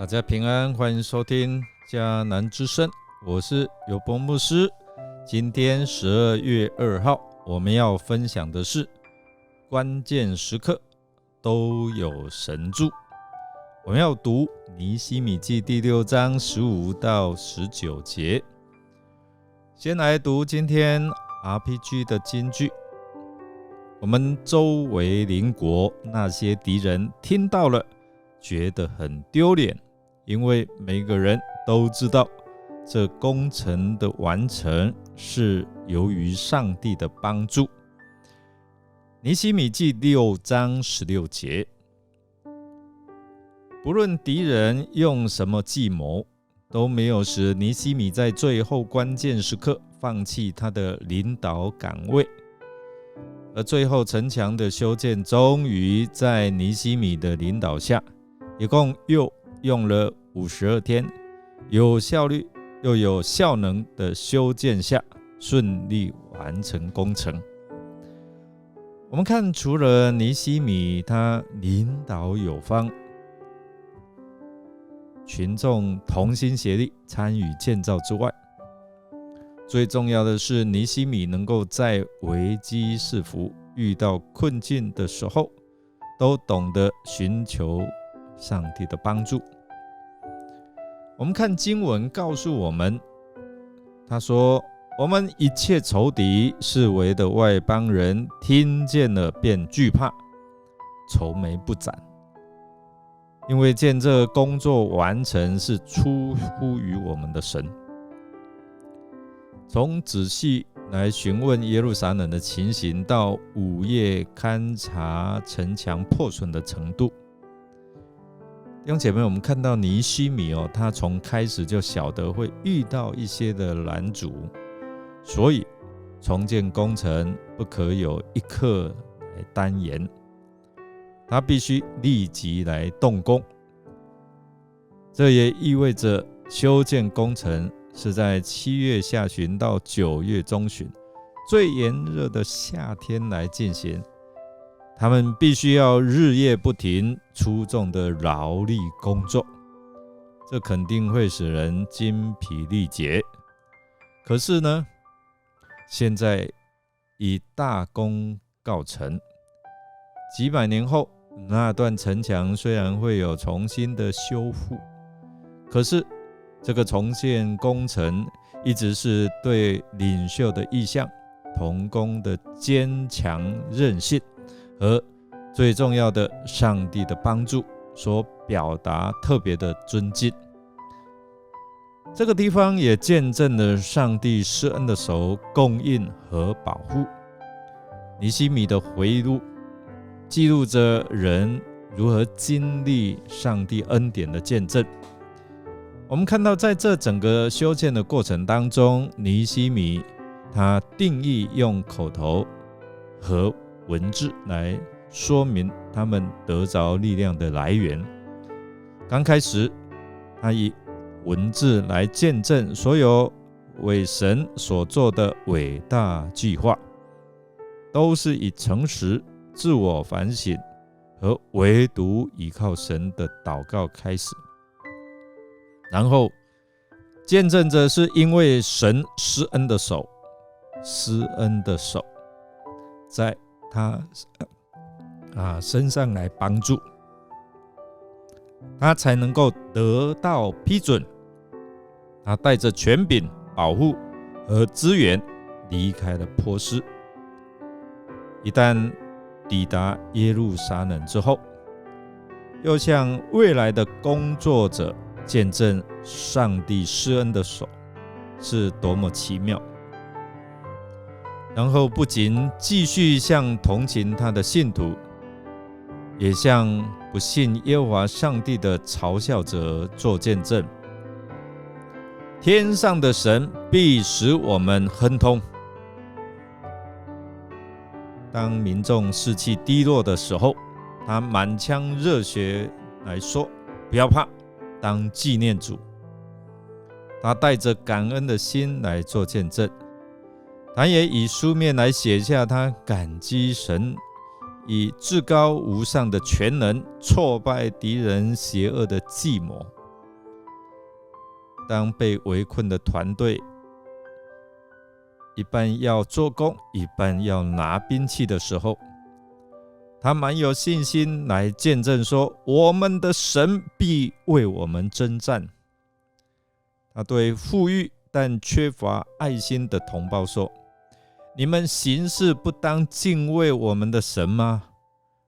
大家平安，欢迎收听迦南之声，我是有波牧师。今天12月2号，我们要分享的是关键时刻都有神助。我们要读尼希米记第6章15到19节。先来读今天 RPG 的金句。我们周围邻国那些敌人听到了，觉得很丢脸，因为每个人都知道这工程的完成是由于上帝的帮助。尼希米记6章16节。不论敌人用什么计谋，都没有使尼希米在最后关键时刻放弃他的领导岗位。而最后城墙的修建终于在尼希米的领导下，一共又用了52天，有效率又有效能的修建下，顺利完成工程。我们看，除了尼希米他领导有方，群众同心协力参与建造之外，最重要的是尼希米能够在危机四伏、遇到困境的时候，都懂得寻求上帝的帮助。我们看经文告诉我们，他说，我们一切仇敌视为的外邦人听见了便惧怕，愁眉不展，因为见这工作完成是出乎于我们的神。从仔细来询问耶路撒冷的情形，到午夜勘察城墙破损的程度，弟兄姐妹，我们看到尼希米他从开始就晓得会遇到一些的拦阻，所以重建工程不可有一刻来单言，他必须立即来动工。这也意味着修建工程是在7月下旬到9月中旬最炎热的夏天来进行，他们必须要日夜不停出众的劳力工作，这肯定会使人精疲力竭。可是呢，现在已大功告成，几百年后，那段城墙虽然会有重新的修复，可是这个重建工程一直是对领袖的意向、同工的坚强韧性和最重要的上帝的帮助所表达特别的尊敬。这个地方也见证了上帝施恩的手供应和保护。尼希米的回忆录记录着人如何经历上帝恩典的见证。我们看到，在这整个修建的过程当中，尼希米他定义用口头和文字来说明他们得着力量的来源。刚开始，他以文字来见证所有为神所做的伟大计划，都是以诚实、自我反省和唯独依靠神的祷告开始。然后见证着是因为神施恩的手在他身上来帮助他，才能够得到批准。他带着权柄、保护和资源离开了波斯。一旦抵达耶路撒冷之后，又向未来的工作者见证上帝施恩的手是多么奇妙。然后不仅继续向同情他的信徒，也向不信耶和华上帝的嘲笑者做见证。天上的神必使我们亨通。当民众士气低落的时候，他满腔热血来说，不要怕，当纪念主。他带着感恩的心来做见证，他也以书面来写下他感激神以至高无上的全能挫败敌人邪恶的计谋。当被围困的团队一半要做工，一半要拿兵器的时候，他蛮有信心来见证说，我们的神必为我们征战。他对富裕但缺乏爱心的同胞说，你们行事不当敬畏我们的神吗？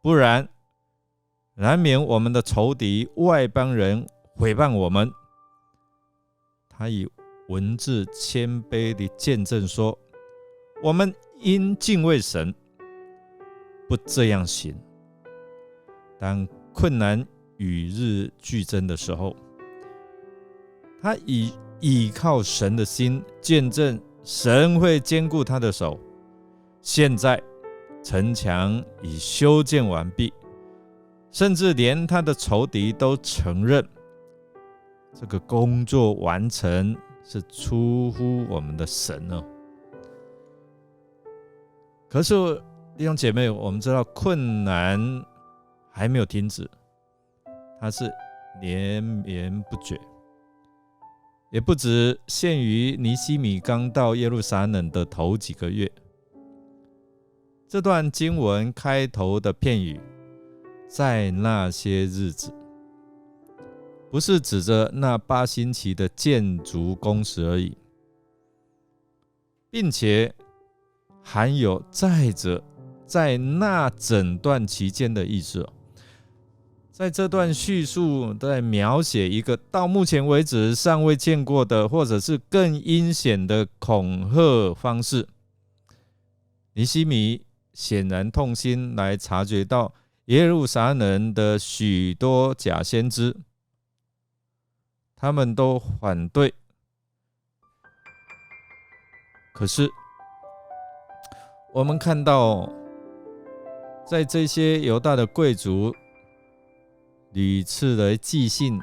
不然难免我们的仇敌外邦人毁谤我们。他以文字谦卑地见证说，我们应敬畏神，不这样行。当困难与日俱增的时候，他以倚靠神的心见证神会坚固他的手。现在城墙已修建完毕，甚至连他的仇敌都承认这个工作完成是出乎我们的神哦。可是弟兄姐妹，我们知道困难还没有停止，它是连绵不绝，也不只限于尼希米刚到耶路撒冷的头几个月。这段经文开头的片语，在那些日子，不是指着那8星期的建筑工时而已，并且含有载着在那整段期间的意思。在这段叙述在描写一个到目前为止尚未见过的，或者是更阴险的恐吓方式。尼希米显然痛心来察觉到耶路撒冷的许多假先知，他们都反对。可是我们看到，在这些犹大的贵族屡次的寄信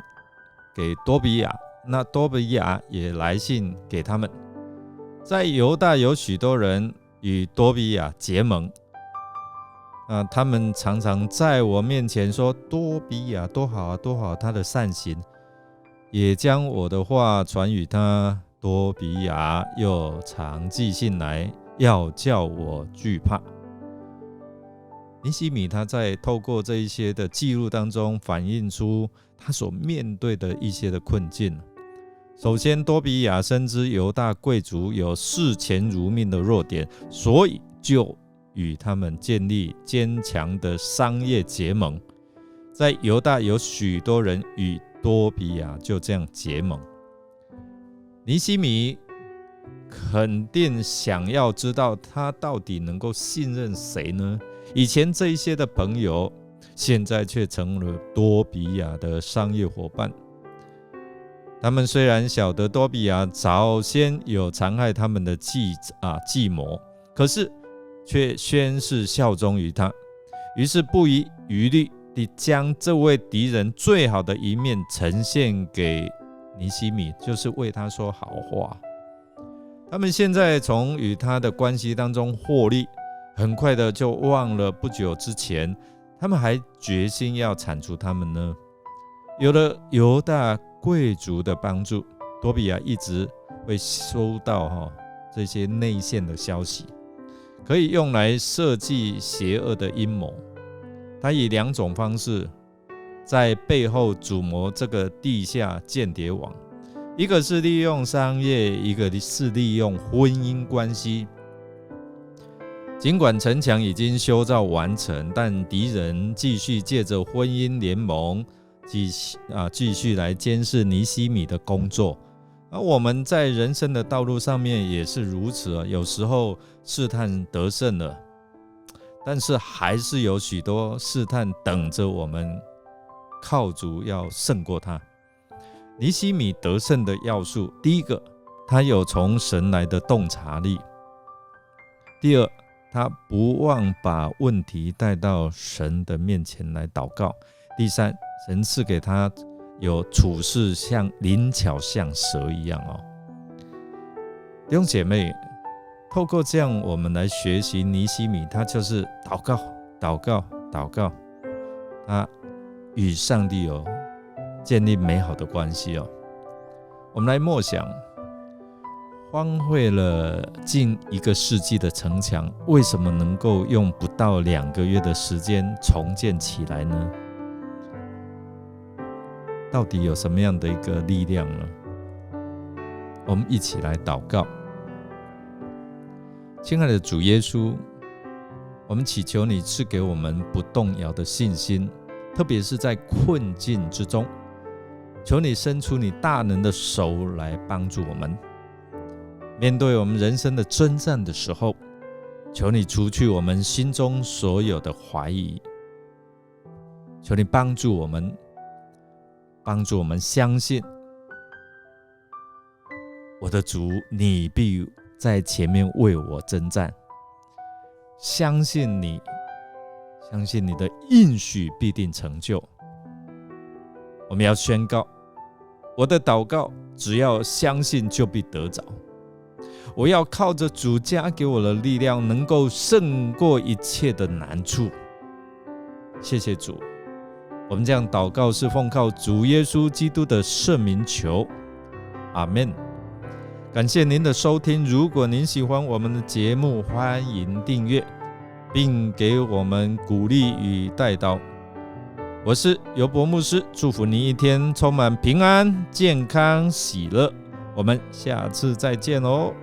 给多比亚，那多比亚也来信给他们。在犹大有许多人与多比亚结盟，他们常常在我面前说，多比亚多好啊，多好，他的善行，也将我的话传与他。多比亚又常寄信来，要叫我惧怕。尼希米他在透过这一些的记录当中，反映出他所面对的一些的困境。首先，多比亚深知犹大贵族有视钱如命的弱点，所以就与他们建立坚强的商业结盟。在犹大有许多人与多比亚就这样结盟。尼希米肯定想要知道他到底能够信任谁呢？以前这一些的朋友，现在却成了多比亚的商业伙伴。他们虽然晓得多比亚早先有残害他们的计谋，可是却宣誓效忠于他，于是不遗余力地将这位敌人最好的一面呈现给尼希米，就是为他说好话。他们现在从与他的关系当中获利，很快的就忘了不久之前他们还决心要铲除他们呢。有了犹大贵族的帮助，多比亚一直会收到这些内线的消息，可以用来设计邪恶的阴谋。他以2种方式在背后主谋这个地下间谍网，一个是利用商业，一个是利用婚姻关系。尽管城墙已经修造完成，但敌人继续借着婚姻联盟继续来监视尼希米的工作。而我们在人生的道路上面也是如此，有时候试探得胜了，但是还是有许多试探等着我们靠主要胜过他。尼希米得胜的要素，第一个，他有从神来的洞察力；第二，他不忘把问题带到神的面前来祷告；第三，神赐给他有处事像灵巧像蛇一样弟兄姐妹，透过这样我们来学习尼希米，他就是祷告祷告祷告，他与上帝有建立美好的关系我们来默想，荒废了近1个世纪的城墙，为什么能够用不到2个月的时间重建起来呢？到底有什么样的一个力量呢？我们一起来祷告。亲爱的主耶稣，我们祈求你赐给我们不动摇的信心，特别是在困境之中，求你伸出你大能的手来帮助我们。面对我们人生的征战的时候，求你除去我们心中所有的怀疑，求你帮助我们相信我的主，你必在前面为我征战，相信你的应许必定成就。我们要宣告，我的祷告只要相信就必得着。我要靠着主加给我的力量，能够胜过一切的难处。谢谢主，我们这样祷告是奉靠主耶稣基督的圣名求，阿们。感谢您的收听，如果您喜欢我们的节目，欢迎订阅并给我们鼓励与代祷。我是尤伯牧师，祝福您一天充满平安、健康、喜乐。我们下次再见哦。